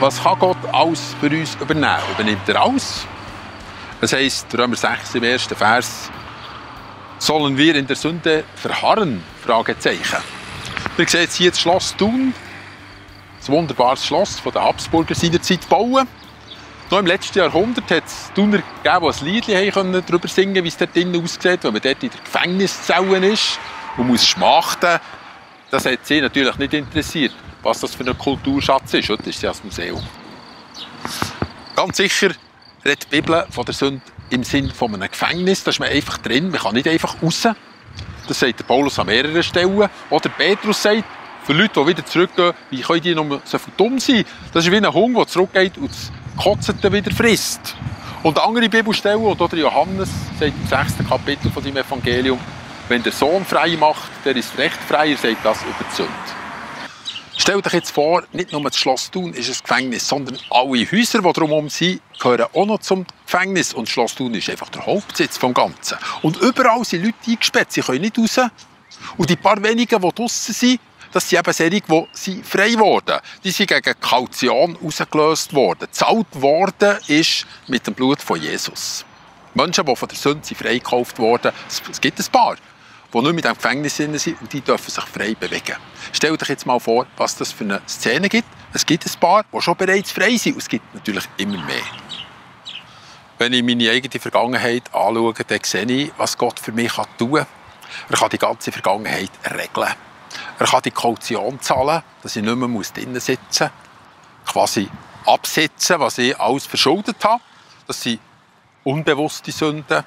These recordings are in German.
Was kann Gott alles für uns übernehmen? Übernimmt er alles? Das heisst, Römer 6 im ersten Vers, sollen wir in der Sünde verharren? Fragezeichen. Wir sehen jetzt hier das Schloss Thun, ein wunderbares Schloss von den Habsburger seinerzeit gebaut. Noch im letzten Jahrhundert hat es Thuner gegeben, die ein Liedchen darüber singen konnten, wie es dort drinnen aussieht, wenn man dort in der Gefängniszelle ist und muss schmachten. Das hat sie natürlich nicht interessiert, was das für ein Kulturschatz ist. Das ist ja das Museum. Ganz sicher redet die Bibel von der Sünde im Sinne von einem Gefängnis. Da ist man einfach drin, man kann nicht einfach raus. Das sagt der Paulus an mehreren Stellen. Oder Petrus sagt, für Leute, die wieder zurückgehen, wie können die noch so dumm sein? Das ist wie ein Hund, der zurückgeht und das Kotzete wieder frisst. Und andere Bibelstellen, oder Johannes sagt im 6. Kapitel von seinem Evangelium, wenn der Sohn frei macht, der ist recht frei, er sagt das über die Sünde. Stellt euch jetzt vor, nicht nur das Schloss Thun ist ein Gefängnis, sondern alle Häuser, die drumherum sind, gehören auch noch zum Gefängnis. Und das Schloss Thun ist einfach der Hauptsitz des Ganzen. Und überall sind Leute eingesperrt, sie können nicht raus. Und die paar wenigen, die draussen sind, das sind eben solche, die frei wurden. Die sind gegen Kaution rausgelöst worden. Gezahlt worden ist mit dem Blut von Jesus. Menschen, die von der Sünde freigekauft wurden, es gibt ein paar, die nicht mit dem Gefängnis sind und die dürfen sich frei bewegen. Stellt euch jetzt mal vor, was das für eine Szene gibt. Es gibt ein paar, die schon bereits frei sind und es gibt natürlich immer mehr. Wenn ich meine eigene Vergangenheit anschaue, dann sehe ich, was Gott für mich tun kann. Er kann die ganze Vergangenheit regeln. Er kann die Kaution zahlen, dass ich nicht mehr drinnen sitzen muss. Quasi absetzen, was ich alles verschuldet habe. Das sind unbewusste Sünden,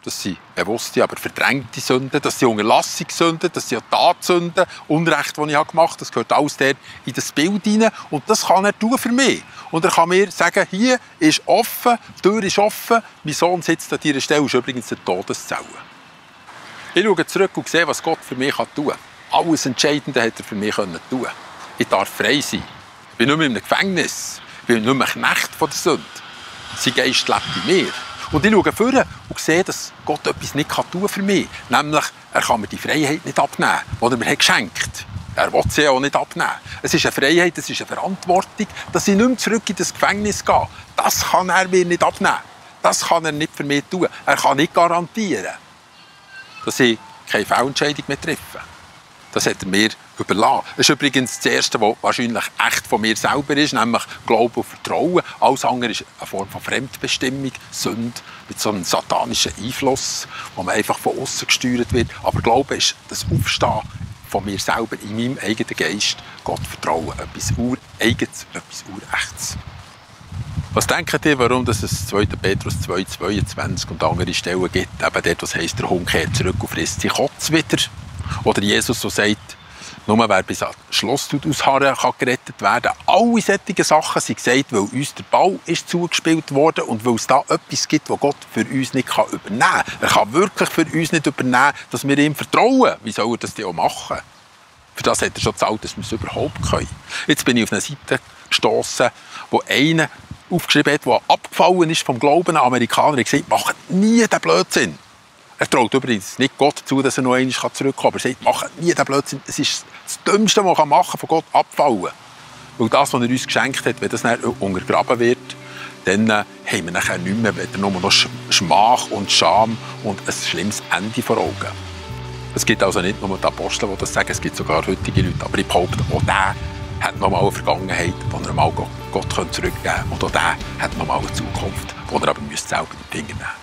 das sind bewusste, aber verdrängte Sünden, das sind Unterlassungssünden, das sind Tatsünden, Unrecht, das ich gemacht habe. Das gehört alles dort in das Bild hinein. Und das kann er tun für mich. Und er kann mir sagen, hier ist offen, die Tür ist offen, mein Sohn sitzt an dieser Stelle, ist übrigens eine Todeszelle. Ich schaue zurück und sehe, was Gott für mich tun kann. Alles Entscheidende hat er für mich tun. Ich darf frei sein. Ich bin nicht mehr in einem Gefängnis. Ich bin nicht mehr Knecht von der Sünde. Sein Geist lebt in mir. Und ich schaue vorne und sehe, dass Gott etwas nicht tun für mich. Nämlich, er kann mir die Freiheit nicht abnehmen, die er mir geschenkt hat. Er will sie auch nicht abnehmen. Es ist eine Freiheit, es ist eine Verantwortung, dass ich nicht mehr zurück in das Gefängnis gehe. Das kann er mir nicht abnehmen. Das kann er nicht für mich tun. Er kann nicht garantieren, dass ich keine Fehlentscheidung mehr treffe. Das hat er mir überlassen. Das ist übrigens das Erste, was wahrscheinlich echt von mir selber ist, nämlich Glauben und Vertrauen. Alles andere ist eine Form von Fremdbestimmung, Sünde, mit so einem satanischen Einfluss, wo man einfach von außen gesteuert wird. Aber Glauben ist das Aufstehen von mir selber, in meinem eigenen Geist, Gott vertrauen, etwas Ureigenes, etwas Urechtes. Was denkt ihr, warum es 2. Petrus 2,22 und andere Stellen gibt? Eben dort, was heisst, der Hund kehrt zurück und frisst seinen Kotz wieder. Oder Jesus, der sagt, nur wer bis ans Schloss ausharren kann gerettet werden. Alle solche Sachen sind gesagt, weil uns der Ball ist zugespielt wurde und weil es da etwas gibt, das Gott für uns nicht übernehmen kann. Er kann wirklich für uns nicht übernehmen, dass wir ihm vertrauen. Wie soll er das denn auch machen? Für das hat er schon gezahlt, dass wir es überhaupt können. Jetzt bin ich auf eine Seite gestossen, wo einer aufgeschrieben hat, der abgefallen ist vom Glauben an Amerikaner. Er hat gesagt, macht nie den Blödsinn. Er traut übrigens nicht Gott zu, dass er noch einmal zurückkommen kann. Aber er sagt, macht nie den Blödsinn. Es ist das Dümmste, was man machen kann, von Gott abfallen. Weil das, was er uns geschenkt hat, wenn das dann untergraben wird, dann haben wir nachher nicht mehr nur noch Schmach und Scham und ein schlimmes Ende vor Augen. Es gibt also nicht nur die Apostel, die das sagen, es gibt sogar heutige Leute. Aber ich behaupte, auch der hat noch mal eine Vergangenheit, die er mal Gott zurückgeben kann. Und auch der hat noch mal eine Zukunft, die er aber selber in die Finger nehmen müsste.